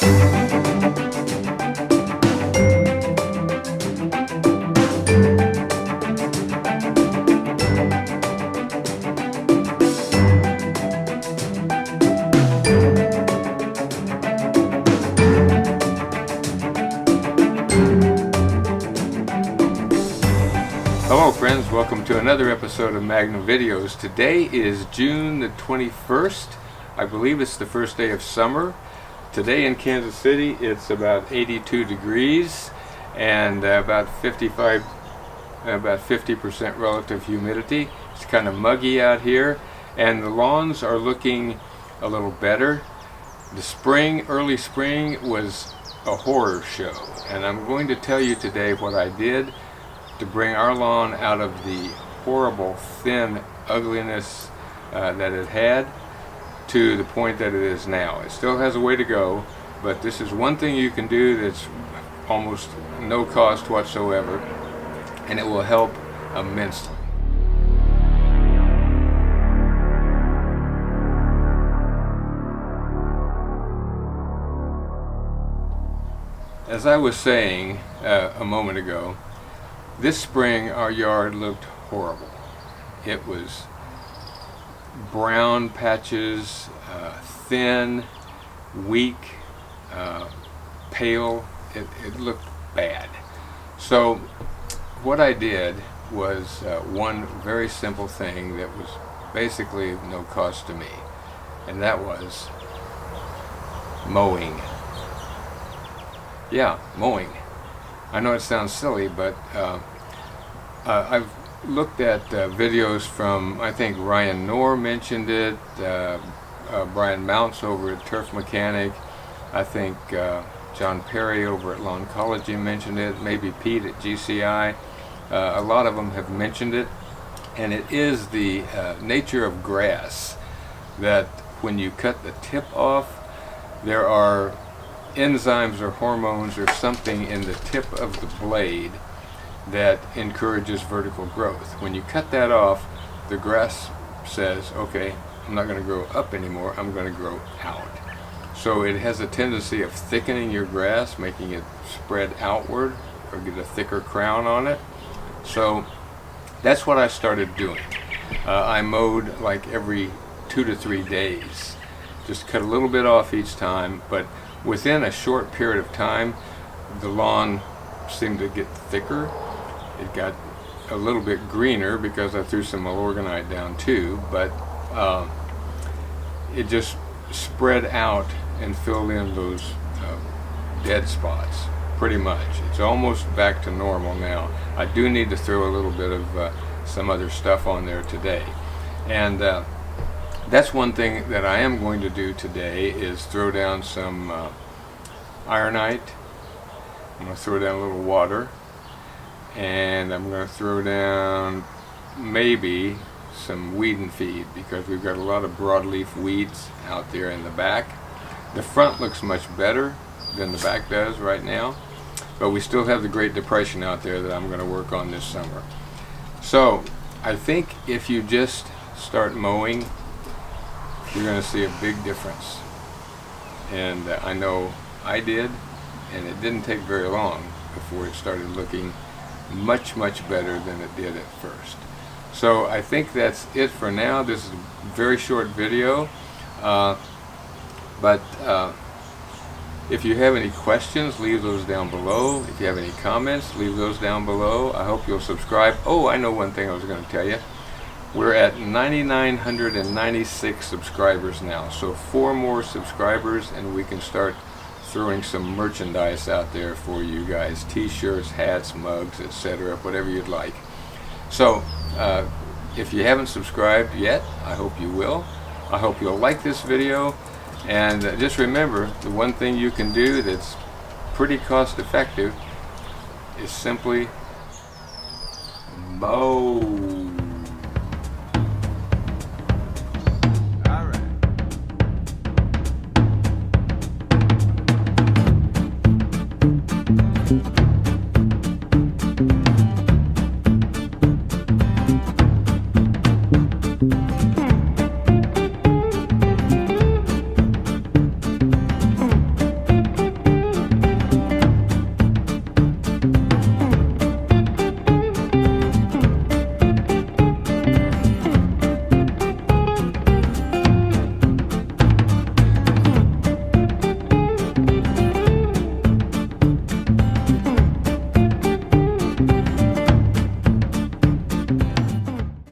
Hello friends, welcome to another episode of Magnum Videos. Today is June the 21st. I believe it's the first day of summer. Today in Kansas City it's about 82 degrees and about 50% relative humidity. It's kind of muggy out here and the lawns are looking a little better. The early spring was a horror show, and I'm going to tell you today what I did to bring our lawn out of the horrible thin ugliness that it had to the point that it is now. It still has a way to go, but this is one thing you can do that's almost no cost whatsoever, and it will help immensely. As I was saying a moment ago, this spring our yard looked horrible. It was brown patches, thin, weak, pale. It looked bad. So what I did was one very simple thing that was basically no cost to me, and that was mowing. Yeah, mowing. I know it sounds silly, but I've looked at videos from, I think Ryan Knorr mentioned it, Brian Mounts over at Turf Mechanic, I think John Perry over at Lawncology mentioned it, maybe Pete at GCI. A lot of them have mentioned it, and it is the nature of grass that when you cut the tip off, there are enzymes or hormones or something in the tip of the blade that encourages vertical growth. When you cut that off, the grass says, okay, I'm not going to grow up anymore, I'm going to grow out. So it has a tendency of thickening your grass, making it spread outward or get a thicker crown on it. So that's what I started doing. I mowed like every 2 to 3 days. Just cut a little bit off each time, but within a short period of time, the lawn seemed to get thicker. It got a little bit greener because I threw some Milorganite down too, but it just spread out and filled in those dead spots pretty much. It's almost back to normal now. I do need to throw a little bit of some other stuff on there today. And that's one thing that I am going to do today is throw down some ironite. I'm going to throw down a little water, and I'm going to throw down maybe some weed and feed because we've got a lot of broadleaf weeds out there in the back. The front looks much better than the back does right now, but we still have the Great Depression out there that I'm going to work on this summer. So I think if you just start mowing, you're going to see a big difference, and I know I did, and it didn't take very long before it started looking much better than it did at first. So I think that's it for now. This is a very short video, but if you have any questions, leave those down below. If you have any comments, leave those down below. I hope you'll subscribe. Oh, I know one thing I was going to tell you. We're at 9,996 subscribers now, so 4 more subscribers and we can start throwing some merchandise out there for you guys. T-shirts, hats, mugs, etc., whatever you'd like. So if you haven't subscribed yet, I hope you will. I hope you'll like this video, and just remember, the one thing you can do that's pretty cost effective is simply mow.